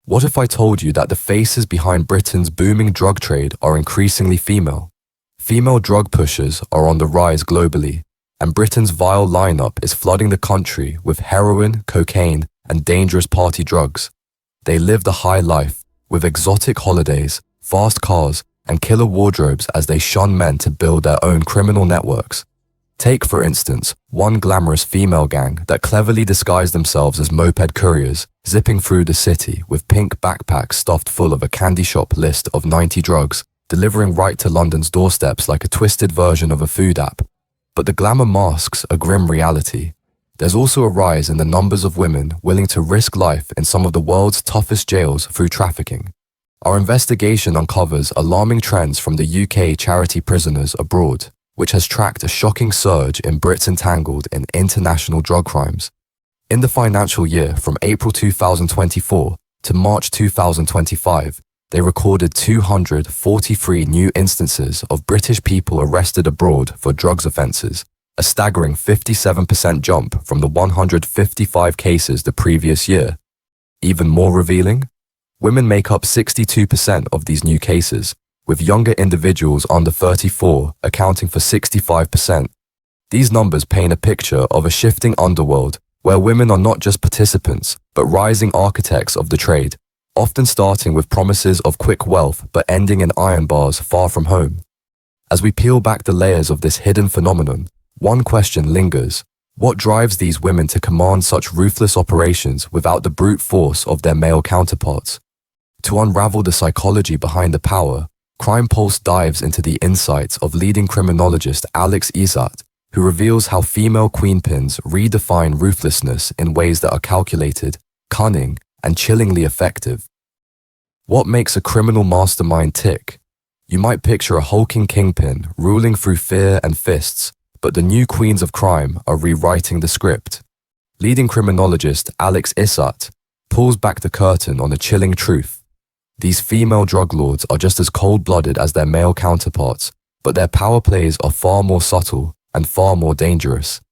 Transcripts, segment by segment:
What if I told you that the faces behind Britain's booming drug trade are increasingly female? Female drug pushers are on the rise globally, and Britain's vile lineup is flooding the country with heroin, cocaine, and dangerous party drugs. They live the high life, with exotic holidays, fast cars, and killer wardrobes as they shun men to build their own criminal networks. Take, for instance, one glamorous female gang that cleverly disguised themselves as moped couriers, zipping through the city with pink backpacks stuffed full of a candy shop list of 90 drugs, delivering right to London's doorsteps like a twisted version of a food app. But the glamour masks a grim reality. There's also a rise in the numbers of women willing to risk life in some of the world's toughest jails through trafficking. Our investigation uncovers alarming trends from the UK charity Prisoners Abroad, which has tracked a shocking surge in Brits entangled in international drug crimes. In the financial year from April 2024 to March 2025, they recorded 243 new instances of British people arrested abroad for drugs offences, a staggering 57% jump from the 155 cases the previous year. Even more revealing? Women make up 62% of these new cases, with younger individuals under 34 accounting for 65%. These numbers paint a picture of a shifting underworld where women are not just participants, but rising architects of the trade, often starting with promises of quick wealth but ending in iron bars far from home. As we peel back the layers of this hidden phenomenon, one question lingers. What drives these women to command such ruthless operations without the brute force of their male counterparts? To unravel the psychology behind the power, Crime Pulse dives into the insights of leading criminologist Alex Izzat, who reveals how female queenpins redefine ruthlessness in ways that are calculated, cunning, and chillingly effective. What makes a criminal mastermind tick? You might picture a hulking kingpin ruling through fear and fists, but the new queens of crime are rewriting the script. Leading criminologist Alex Izzat pulls back the curtain on a chilling truth. These female drug lords are just as cold-blooded as their male counterparts, but their power plays are far more subtle and far more dangerous.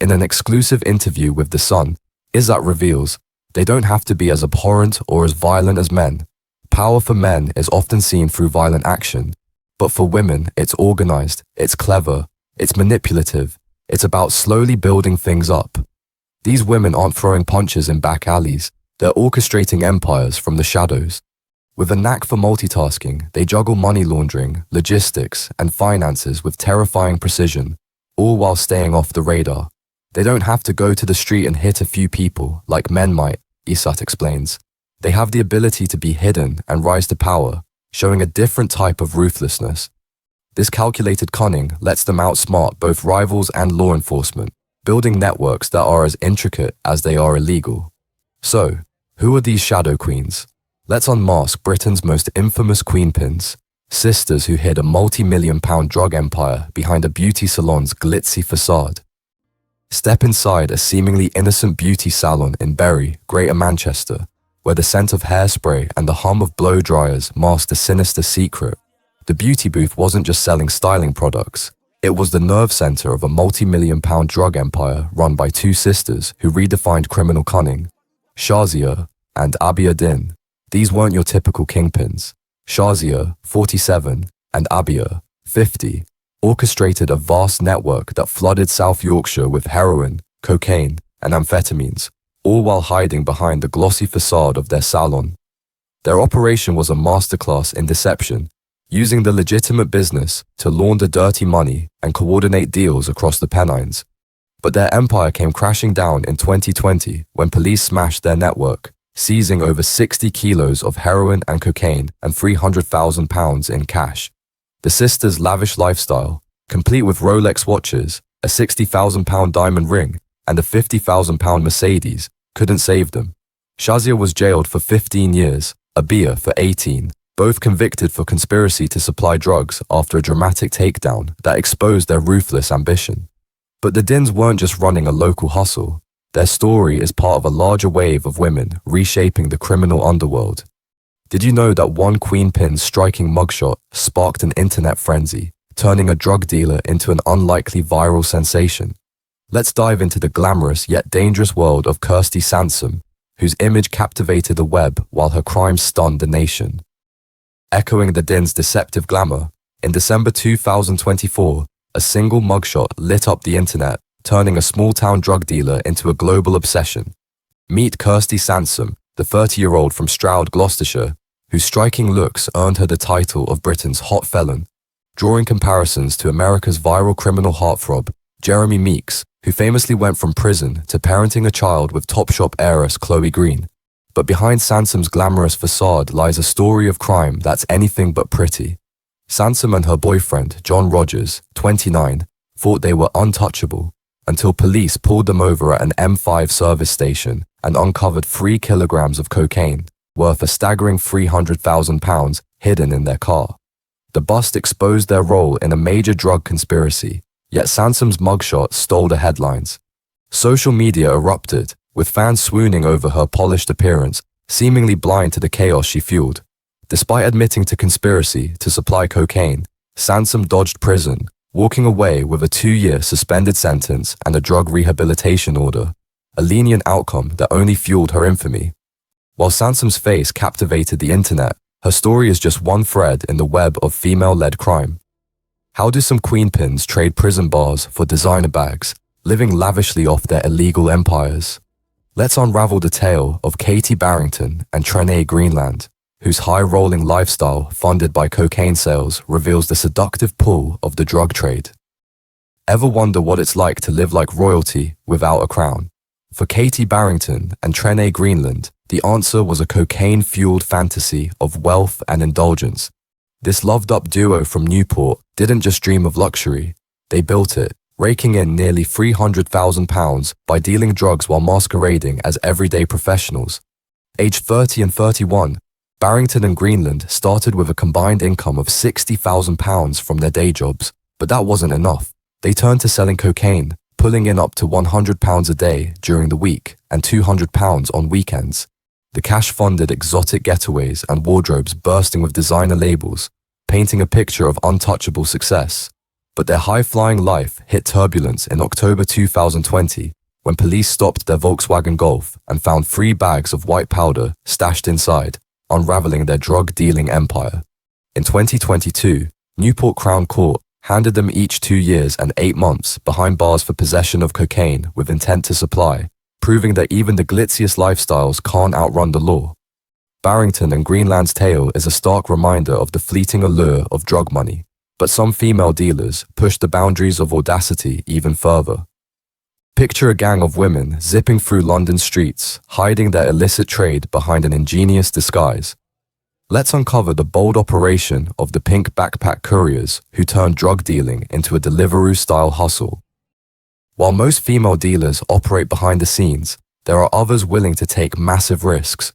In an exclusive interview with The Sun, Izzat reveals they don't have to be as abhorrent or as violent as men. Power for men is often seen through violent action, but for women it's organized, it's clever, it's manipulative, it's about slowly building things up. These women aren't throwing punches in back alleys, they're orchestrating empires from the shadows. With a knack for multitasking, they juggle money laundering, logistics, and finances with terrifying precision, all while staying off the radar. They don't have to go to the street and hit a few people like men might, Izzat explains. They have the ability to be hidden and rise to power, showing a different type of ruthlessness. This calculated cunning lets them outsmart both rivals and law enforcement, building networks that are as intricate as they are illegal. So, who are these shadow queens? Let's unmask Britain's most infamous queenpins, sisters who hid a multi-million-pound drug empire behind a beauty salon's glitzy facade. Step inside a seemingly innocent beauty salon in Bury, Greater Manchester, where the scent of hairspray and the hum of blow dryers masked a sinister secret. The beauty booth wasn't just selling styling products. It was the nerve center of a multi-million-pound drug empire run by two sisters who redefined criminal cunning, Shazia and Abia Din. These weren't your typical kingpins. Shazia, 47, and Abia, 50, orchestrated a vast network that flooded South Yorkshire with heroin, cocaine, and amphetamines, all while hiding behind the glossy facade of their salon. Their operation was a masterclass in deception, using the legitimate business to launder dirty money and coordinate deals across the Pennines. But their empire came crashing down in 2020 when police smashed their network, seizing over 60 kilos of heroin and cocaine and £300,000 in cash. The sisters' lavish lifestyle, complete with Rolex watches, a £60,000 diamond ring, and a £50,000 Mercedes, couldn't save them. Shazia was jailed for 15 years, Abia for 18, both convicted for conspiracy to supply drugs after a dramatic takedown that exposed their ruthless ambition. But the Dins weren't just running a local hustle. Their story is part of a larger wave of women reshaping the criminal underworld. Did you know that one queenpin's striking mugshot sparked an internet frenzy, turning a drug dealer into an unlikely viral sensation? Let's dive into the glamorous yet dangerous world of Kirsty Sansom, whose image captivated the web while her crimes stunned the nation. Echoing the din's deceptive glamour, in December 2024, a single mugshot lit up the internet, turning a small-town drug dealer into a global obsession. Meet Kirsty Sansom, the 30-year-old from Stroud, Gloucestershire, whose striking looks earned her the title of Britain's hot felon, drawing comparisons to America's viral criminal heartthrob, Jeremy Meeks, who famously went from prison to parenting a child with Topshop heiress Chloe Green. But behind Sansom's glamorous facade lies a story of crime that's anything but pretty. Sansom and her boyfriend, John Rogers, 29, thought they were untouchable until police pulled them over at an M5 service station and uncovered 3 kilograms of cocaine, worth a staggering £300,000 hidden in their car. The bust exposed their role in a major drug conspiracy, yet Sansom's mugshot stole the headlines. Social media erupted, with fans swooning over her polished appearance, seemingly blind to the chaos she fueled. Despite admitting to conspiracy to supply cocaine, Sansom dodged prison, walking away with a 2-year suspended sentence and a drug rehabilitation order, a lenient outcome that only fueled her infamy. While Sansom's face captivated the internet, her story is just one thread in the web of female-led crime. How do some queenpins trade prison bars for designer bags, living lavishly off their illegal empires? Let's unravel the tale of Katie Barrington and Trenae Greenland, whose high-rolling lifestyle funded by cocaine sales reveals the seductive pull of the drug trade. Ever wonder what it's like to live like royalty without a crown? For Katie Barrington and Trenae Greenland, the answer was a cocaine-fueled fantasy of wealth and indulgence. This loved-up duo from Newport didn't just dream of luxury, they built it, raking in nearly £300,000 by dealing drugs while masquerading as everyday professionals. Aged 30 and 31, Barrington and Greenland started with a combined income of £60,000 from their day jobs, but that wasn't enough. They turned to selling cocaine, pulling in up to £100 a day during the week and £200 on weekends. The cash funded exotic getaways and wardrobes bursting with designer labels, painting a picture of untouchable success. But their high-flying life hit turbulence in October 2020 when police stopped their Volkswagen Golf and found 3 bags of white powder stashed inside, unraveling their drug-dealing empire. In 2022, Newport Crown Court handed them each 2 years and 8 months behind bars for possession of cocaine with intent to supply, proving that even the glitziest lifestyles can't outrun the law. Barrington and Greenland's tale is a stark reminder of the fleeting allure of drug money, but some female dealers push the boundaries of audacity even further. Picture a gang of women zipping through London streets, hiding their illicit trade behind an ingenious disguise. Let's uncover the bold operation of the pink backpack couriers who turned drug dealing into a Deliveroo-style hustle. While most female dealers operate behind the scenes, there are others willing to take massive risks.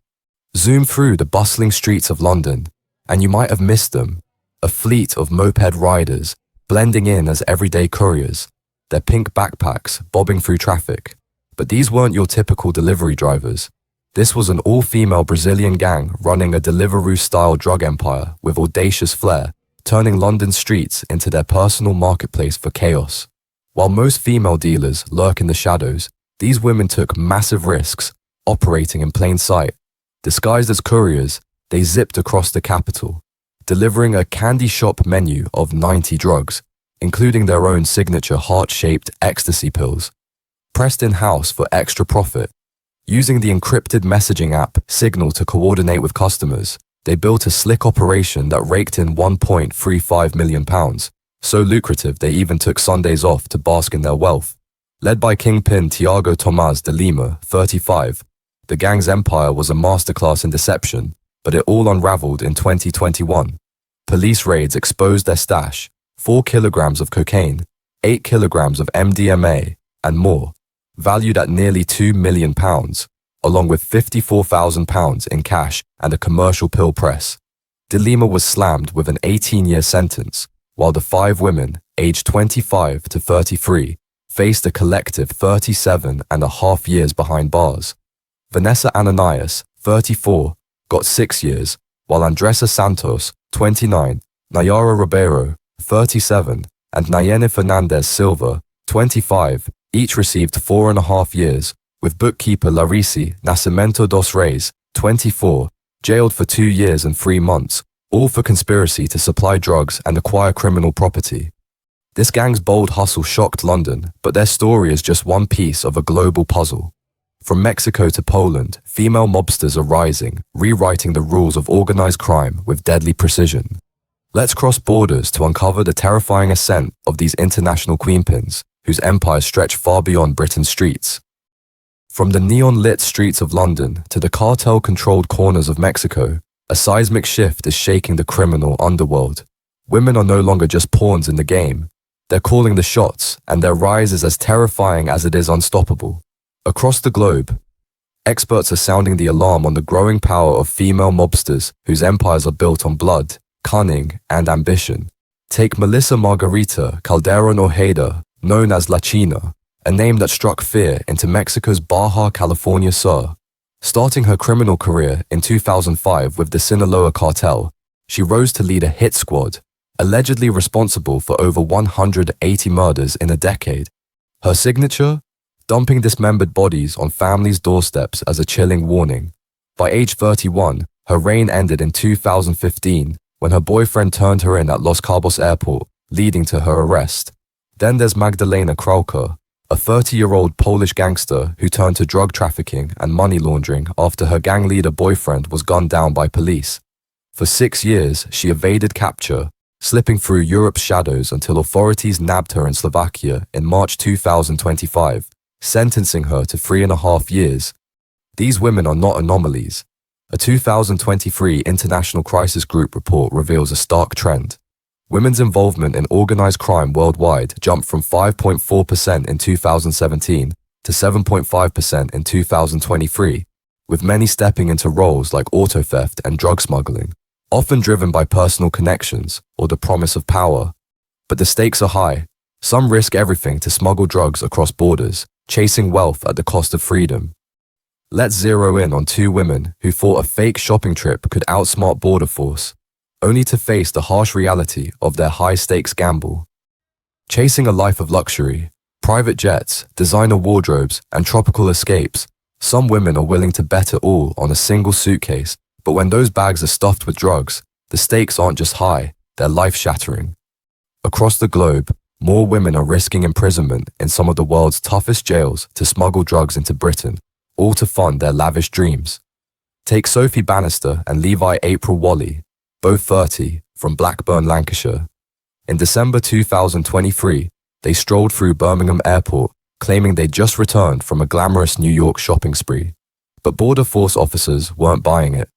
Zoom through the bustling streets of London, and you might have missed them. A fleet of moped riders, blending in as everyday couriers, their pink backpacks bobbing through traffic. But these weren't your typical delivery drivers. This was an all-female Brazilian gang running a Deliveroo-style drug empire with audacious flair, turning London streets into their personal marketplace for chaos. While most female dealers lurk in the shadows, these women took massive risks, operating in plain sight. Disguised as couriers, they zipped across the capital, delivering a candy shop menu of 90 drugs, including their own signature heart-shaped ecstasy pills, pressed in-house for extra profit. Using the encrypted messaging app Signal to coordinate with customers, they built a slick operation that raked in £1.35 million, so lucrative they even took Sundays off to bask in their wealth. Led by kingpin Tiago Tomás de Lima, 35, the gang's empire was a masterclass in deception, but it all unraveled in 2021. Police raids exposed their stash, 4 kilograms of cocaine, 8 kilograms of MDMA, and more, valued at nearly £2 million, along with £54,000 in cash and a commercial pill press. De Lima was slammed with an 18-year sentence, while the 5 women, aged 25 to 33, faced a collective 37.5 years behind bars. Vanessa Ananias, 34, got 6 years, while Andressa Santos, 29, Nayara Ribeiro, 37, and Nayene Fernandez Silva, 25, each received 4.5 years, with bookkeeper Larisi Nascimento dos Reis, 24, jailed for 2 years and 3 months, all for conspiracy to supply drugs and acquire criminal property. This gang's bold hustle shocked London, but their story is just one piece of a global puzzle. From Mexico to Poland, female mobsters are rising, rewriting the rules of organized crime with deadly precision. Let's cross borders to uncover the terrifying ascent of these international queenpins, whose empires stretch far beyond Britain's streets. From the neon-lit streets of London to the cartel-controlled corners of Mexico, a seismic shift is shaking the criminal underworld. Women are no longer just pawns in the game. They're calling the shots, and their rise is as terrifying as it is unstoppable. Across the globe, experts are sounding the alarm on the growing power of female mobsters whose empires are built on blood, cunning, and ambition. Take Melissa Margarita Calderon Ojeda, known as La China, a name that struck fear into Mexico's Baja California Sur. Starting her criminal career in 2005 with the Sinaloa cartel, she rose to lead a hit squad, allegedly responsible for over 180 murders in a decade. Her signature? Dumping dismembered bodies on families' doorsteps as a chilling warning. By age 31, her reign ended in 2015 when her boyfriend turned her in at Los Cabos Airport, leading to her arrest. Then there's Magdalena Krauka, a 30-year-old Polish gangster who turned to drug trafficking and money laundering after her gang leader boyfriend was gunned down by police. For 6 years, she evaded capture, slipping through Europe's shadows until authorities nabbed her in Slovakia in March 2025. Sentencing her to 3.5 years. These women are not anomalies. A 2023 International Crisis Group report reveals a stark trend. Women's involvement in organized crime worldwide jumped from 5.4% in 2017 to 7.5% in 2023, with many stepping into roles like auto theft and drug smuggling, often driven by personal connections or the promise of power. But the stakes are high. Some risk everything to smuggle drugs across borders, chasing wealth at the cost of freedom. Let's zero in on 2 women who thought a fake shopping trip could outsmart border force, only to face the harsh reality of their high-stakes gamble. Chasing a life of luxury, private jets, designer wardrobes, and tropical escapes, some women are willing to bet it all on a single suitcase, but when those bags are stuffed with drugs, the stakes aren't just high, they're life-shattering. Across the globe, more women are risking imprisonment in some of the world's toughest jails to smuggle drugs into Britain, all to fund their lavish dreams. Take Sophie Bannister and Levi April Wally, both 30, from Blackburn, Lancashire. In December 2023, they strolled through Birmingham Airport, claiming they'd just returned from a glamorous New York shopping spree. But border force officers weren't buying it.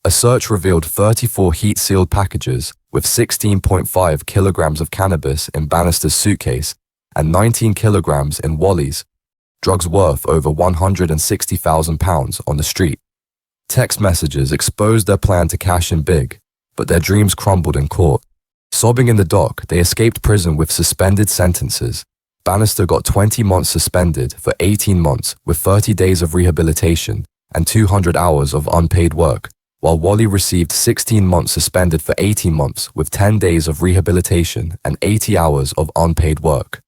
A search revealed 34 heat-sealed packages with 16.5 kilograms of cannabis in Bannister's suitcase and 19 kilograms in Wally's, drugs worth over £160,000 on the street. Text messages exposed their plan to cash in big, but their dreams crumbled in court. Sobbing in the dock, they escaped prison with suspended sentences. Bannister got 20 months suspended for 18 months with 30 days of rehabilitation and 200 hours of unpaid work, while Wally received 16 months suspended for 18 months with 10 days of rehabilitation and 80 hours of unpaid work.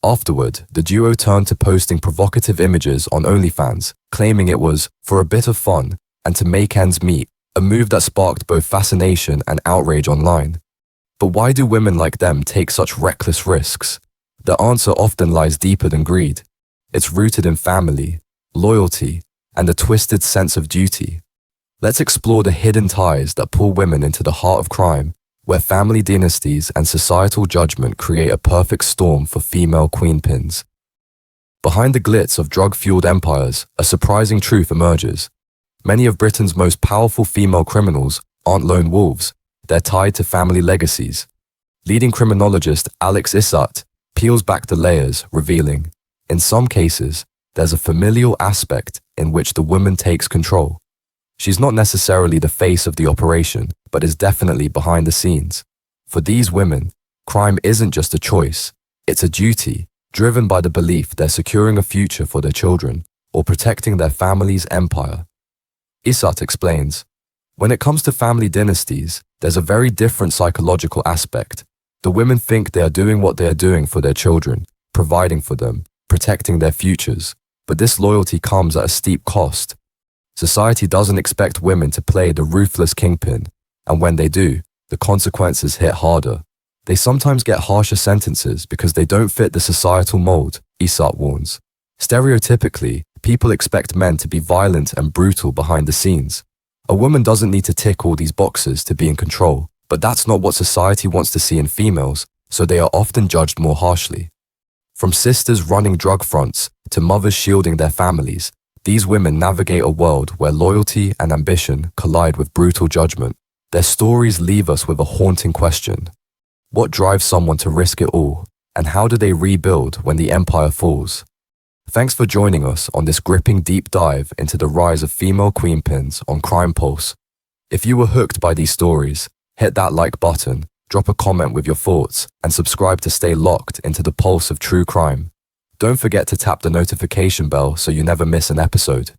Afterward, the duo turned to posting provocative images on OnlyFans, claiming it was for a bit of fun and to make ends meet, a move that sparked both fascination and outrage online. But why do women like them take such reckless risks? The answer often lies deeper than greed. It's rooted in family, loyalty, and a twisted sense of duty. Let's explore the hidden ties that pull women into the heart of crime, where family dynasties and societal judgment create a perfect storm for female queenpins. Behind the glitz of drug-fueled empires, a surprising truth emerges. Many of Britain's most powerful female criminals aren't lone wolves, they're tied to family legacies. Leading criminologist Alex Issat peels back the layers, revealing, in some cases, there's a familial aspect in which the woman takes control. She's not necessarily the face of the operation, but is definitely behind the scenes. For these women, crime isn't just a choice, it's a duty, driven by the belief they're securing a future for their children or protecting their family's empire. Issat explains, when it comes to family dynasties, there's a very different psychological aspect. The women think they are doing what they are doing for their children, providing for them, protecting their futures. But this loyalty comes at a steep cost. Society doesn't expect women to play the ruthless kingpin, and when they do, the consequences hit harder. They sometimes get harsher sentences because they don't fit the societal mold, Aesop warns. Stereotypically, people expect men to be violent and brutal behind the scenes. A woman doesn't need to tick all these boxes to be in control, but that's not what society wants to see in females, so they are often judged more harshly. From sisters running drug fronts to mothers shielding their families, these women navigate a world where loyalty and ambition collide with brutal judgment. Their stories leave us with a haunting question. What drives someone to risk it all, and how do they rebuild when the empire falls? Thanks for joining us on this gripping deep dive into the rise of female queenpins on Crime Pulse. If you were hooked by these stories, hit that like button, drop a comment with your thoughts, and subscribe to stay locked into the pulse of true crime. Don't forget to tap the notification bell so you never miss an episode.